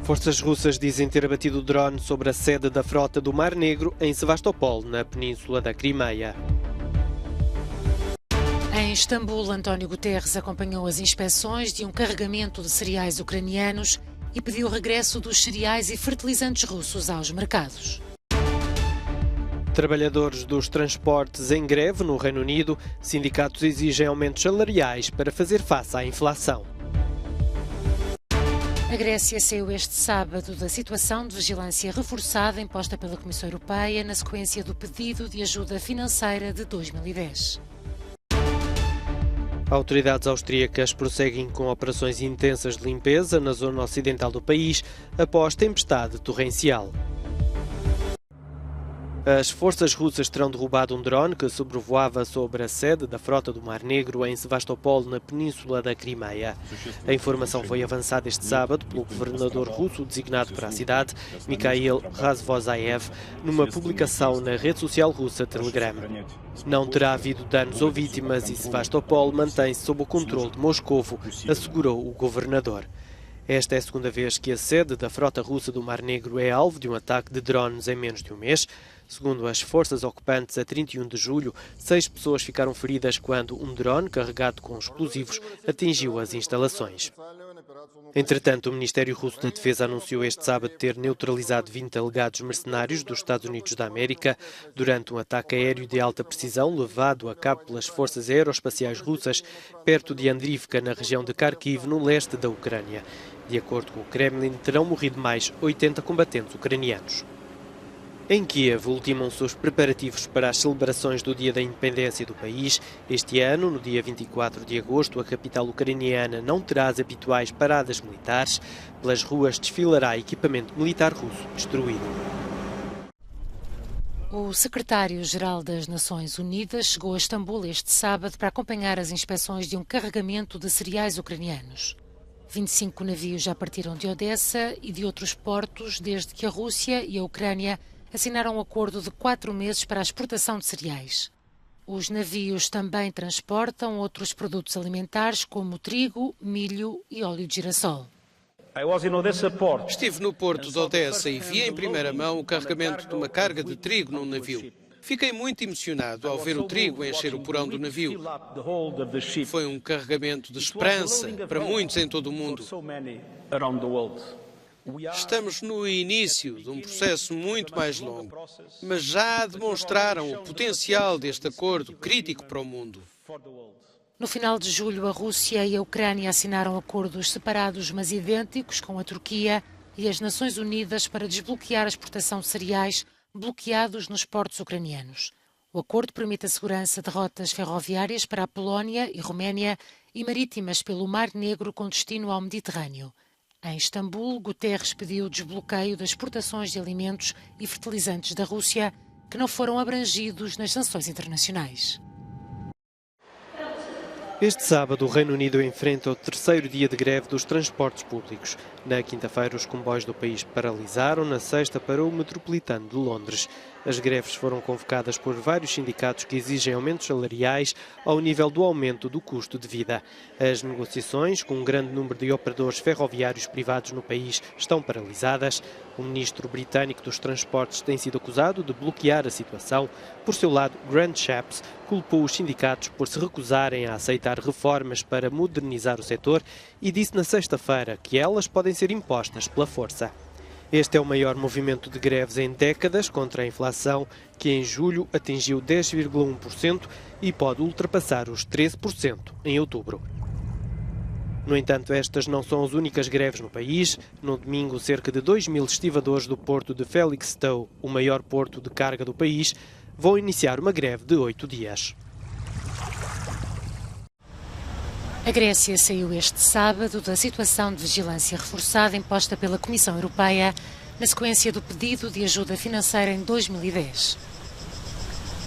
Forças russas dizem ter abatido o drone sobre a sede da frota do Mar Negro em Sevastopol, na península da Crimeia. Em Istambul, António Guterres acompanhou as inspeções de um carregamento de cereais ucranianos e pediu o regresso dos cereais e fertilizantes russos aos mercados. Trabalhadores dos transportes em greve no Reino Unido, sindicatos exigem aumentos salariais para fazer face à inflação. A Grécia saiu este sábado da situação de vigilância reforçada imposta pela Comissão Europeia na sequência do pedido de ajuda financeira de 2010. Autoridades austríacas prosseguem com operações intensas de limpeza na zona ocidental do país após tempestade torrencial. As forças russas terão derrubado um drone que sobrevoava sobre a sede da frota do Mar Negro em Sevastopol, na península da Crimeia. A informação foi avançada este sábado pelo governador russo designado para a cidade, Mikhail Razvozaev, numa publicação na rede social russa Telegram. Não terá havido danos ou vítimas e Sevastopol mantém-se sob o controle de Moscovo, assegurou o governador. Esta é a segunda vez que a sede da frota russa do Mar Negro é alvo de um ataque de drones em menos de um mês. Segundo as forças ocupantes, a 31 de julho, 6 pessoas ficaram feridas quando um drone carregado com explosivos atingiu as instalações. Entretanto, o Ministério Russo da Defesa anunciou este sábado ter neutralizado 20 alegados mercenários dos Estados Unidos da América durante um ataque aéreo de alta precisão levado a cabo pelas forças aeroespaciais russas perto de Andrivka, na região de Kharkiv, no leste da Ucrânia. De acordo com o Kremlin, terão morrido mais 80 combatentes ucranianos. Em Kiev, ultimam-se os preparativos para as celebrações do Dia da Independência do país. Este ano, no dia 24 de agosto, a capital ucraniana não terá as habituais paradas militares. Pelas ruas desfilará equipamento militar russo destruído. O secretário-geral das Nações Unidas chegou a Istambul este sábado para acompanhar as inspeções de um carregamento de cereais ucranianos. 25 navios já partiram de Odessa e de outros portos desde que a Rússia e a Ucrânia assinaram um acordo de 4 meses para a exportação de cereais. Os navios também transportam outros produtos alimentares como trigo, milho e óleo de girassol. Estive no porto de Odessa e vi em primeira mão o carregamento de uma carga de trigo num navio. Fiquei muito emocionado ao ver o trigo encher o porão do navio. Foi um carregamento de esperança para muitos em todo o mundo. Estamos no início de um processo muito mais longo, mas já demonstraram o potencial deste acordo crítico para o mundo. No final de julho, a Rússia e a Ucrânia assinaram acordos separados, mas idênticos, com a Turquia e as Nações Unidas para desbloquear a exportação de cereais bloqueados nos portos ucranianos. O acordo permite a segurança de rotas ferroviárias para a Polónia e Roménia e marítimas pelo Mar Negro com destino ao Mediterrâneo. Em Istambul, Guterres pediu o desbloqueio das exportações de alimentos e fertilizantes da Rússia que não foram abrangidos nas sanções internacionais. Este sábado, o Reino Unido enfrenta o terceiro dia de greve dos transportes públicos. Na quinta-feira, os comboios do país paralisaram, na sexta parou o metropolitano de Londres. As greves foram convocadas por vários sindicatos que exigem aumentos salariais ao nível do aumento do custo de vida. As negociações, com um grande número de operadores ferroviários privados no país, estão paralisadas. O ministro britânico dos Transportes tem sido acusado de bloquear a situação. Por seu lado, Grant Shapps culpou os sindicatos por se recusarem a aceitar reformas para modernizar o setor e disse na sexta-feira que elas podem ser impostas pela força. Este é o maior movimento de greves em décadas contra a inflação, que em julho atingiu 10,1% e pode ultrapassar os 13% em outubro. No entanto, estas não são as únicas greves no país. No domingo, cerca de 2.000 estivadores do porto de Felixstowe, o maior porto de carga do país, vão iniciar uma greve de 8 dias. A Grécia saiu este sábado da situação de vigilância reforçada imposta pela Comissão Europeia na sequência do pedido de ajuda financeira em 2010.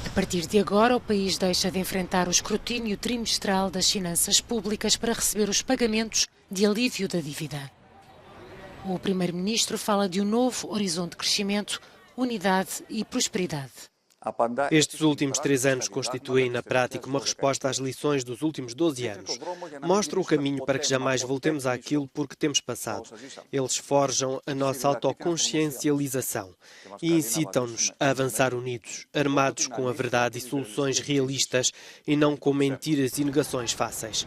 A partir de agora, o país deixa de enfrentar o escrutínio trimestral das finanças públicas para receber os pagamentos de alívio da dívida. O primeiro-ministro fala de um novo horizonte de crescimento, unidade e prosperidade. Estes últimos 3 anos constituem, na prática, uma resposta às lições dos últimos 12 anos. Mostram o caminho para que jamais voltemos àquilo por que temos passado. Eles forjam a nossa autoconsciencialização e incitam-nos a avançar unidos, armados com a verdade e soluções realistas e não com mentiras e negações fáceis.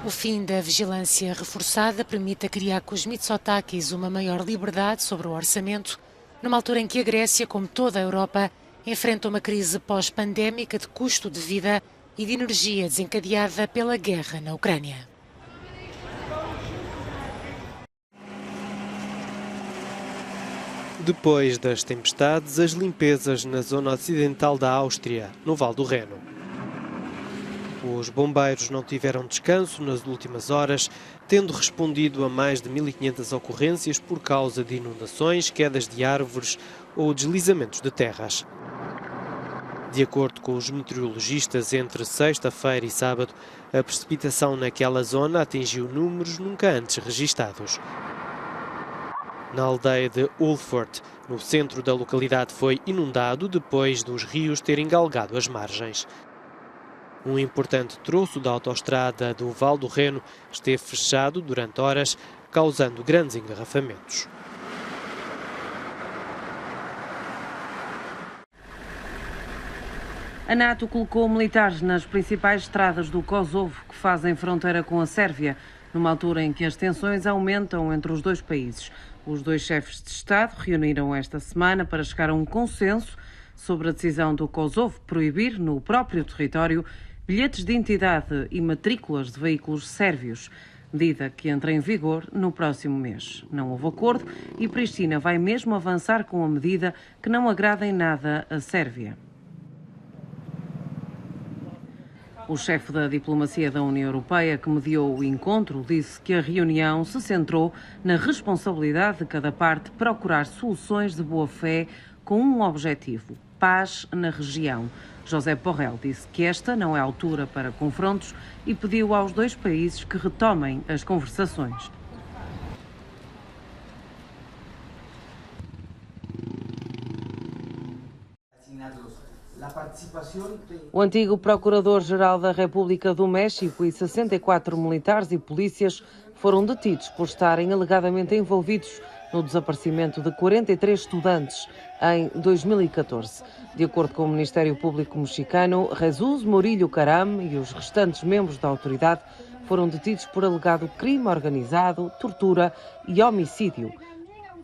O fim da vigilância reforçada permite a Kyriakos Mitsotakis uma maior liberdade sobre o orçamento, numa altura em que a Grécia, como toda a Europa, enfrenta uma crise pós-pandémica de custo de vida e de energia desencadeada pela guerra na Ucrânia. Depois das tempestades, as limpezas na zona ocidental da Áustria, no Val do Reno. Os bombeiros não tiveram descanso nas últimas horas, tendo respondido a mais de 1.500 ocorrências por causa de inundações, quedas de árvores ou deslizamentos de terras. De acordo com os meteorologistas, entre sexta-feira e sábado, a precipitação naquela zona atingiu números nunca antes registados. Na aldeia de Ulford, no centro da localidade, foi inundado depois dos rios terem galgado as margens. Um importante troço da autoestrada do Val do Reno esteve fechado durante horas, causando grandes engarrafamentos. A NATO colocou militares nas principais estradas do Kosovo, que fazem fronteira com a Sérvia, numa altura em que as tensões aumentam entre os dois países. Os dois chefes de Estado reuniram esta semana para chegar a um consenso sobre a decisão do Kosovo proibir, no próprio território, bilhetes de identidade e matrículas de veículos sérvios, medida que entra em vigor no próximo mês. Não houve acordo e Pristina vai mesmo avançar com a medida que não agrada em nada a Sérvia. O chefe da diplomacia da União Europeia, que mediou o encontro, disse que a reunião se centrou na responsabilidade de cada parte procurar soluções de boa-fé com um objetivo: paz na região. José Borrell disse que esta não é a altura para confrontos e pediu aos dois países que retomem as conversações. O antigo Procurador-Geral da República do México e 64 militares e polícias foram detidos por estarem alegadamente envolvidos no desaparecimento de 43 estudantes em 2014. De acordo com o Ministério Público mexicano, Jesus Murillo Caram e os restantes membros da autoridade foram detidos por alegado crime organizado, tortura e homicídio.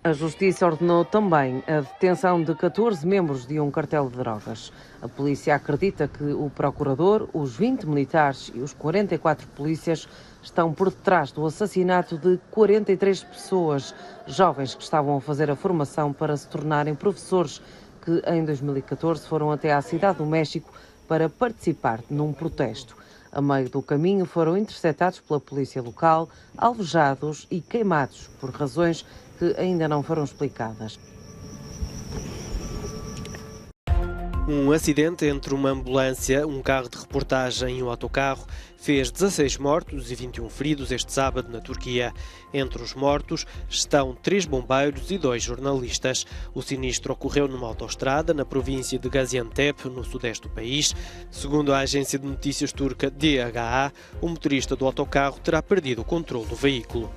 A Justiça ordenou também a detenção de 14 membros de um cartel de drogas. A polícia acredita que o procurador, os 20 militares e os 44 polícias estão por detrás do assassinato de 43 pessoas, jovens que estavam a fazer a formação para se tornarem professores, que em 2014 foram até à Cidade do México para participar num protesto. A meio do caminho foram interceptados pela polícia local, alvejados e queimados por razões que ainda não foram explicadas. Um acidente entre uma ambulância, um carro de reportagem e um autocarro fez 16 mortos e 21 feridos este sábado na Turquia. Entre os mortos estão 3 bombeiros e 2 jornalistas. O sinistro ocorreu numa autoestrada na província de Gaziantep, no sudeste do país. Segundo a agência de notícias turca DHA, o motorista do autocarro terá perdido o controle do veículo.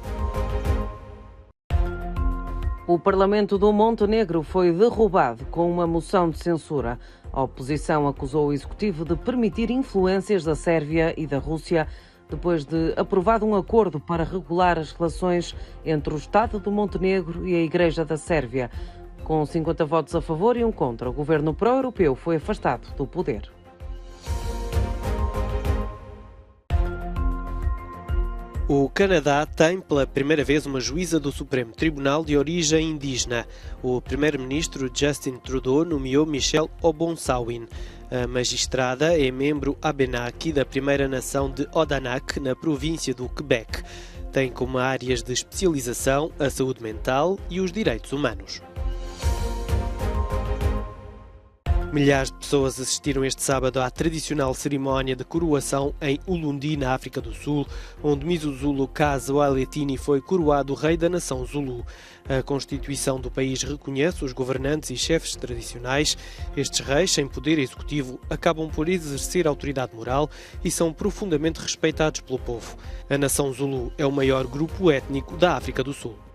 O Parlamento do Montenegro foi derrubado com uma moção de censura. A oposição acusou o Executivo de permitir influências da Sérvia e da Rússia depois de aprovado um acordo para regular as relações entre o Estado do Montenegro e a Igreja da Sérvia. Com 50 votos a favor e um contra, o governo pró-europeu foi afastado do poder. O Canadá tem pela primeira vez uma juíza do Supremo Tribunal de origem indígena. O primeiro-ministro Justin Trudeau nomeou Michelle Obonsawin. A magistrada é membro Abenaki da Primeira Nação de Odanak, na província do Quebec. Tem como áreas de especialização a saúde mental e os direitos humanos. Milhares de pessoas assistiram este sábado à tradicional cerimónia de coroação em Ulundi, na África do Sul, onde Misuzulu Kazi Waletini foi coroado rei da nação Zulu. A Constituição do país reconhece os governantes e chefes tradicionais. Estes reis, sem poder executivo, acabam por exercer autoridade moral e são profundamente respeitados pelo povo. A nação Zulu é o maior grupo étnico da África do Sul.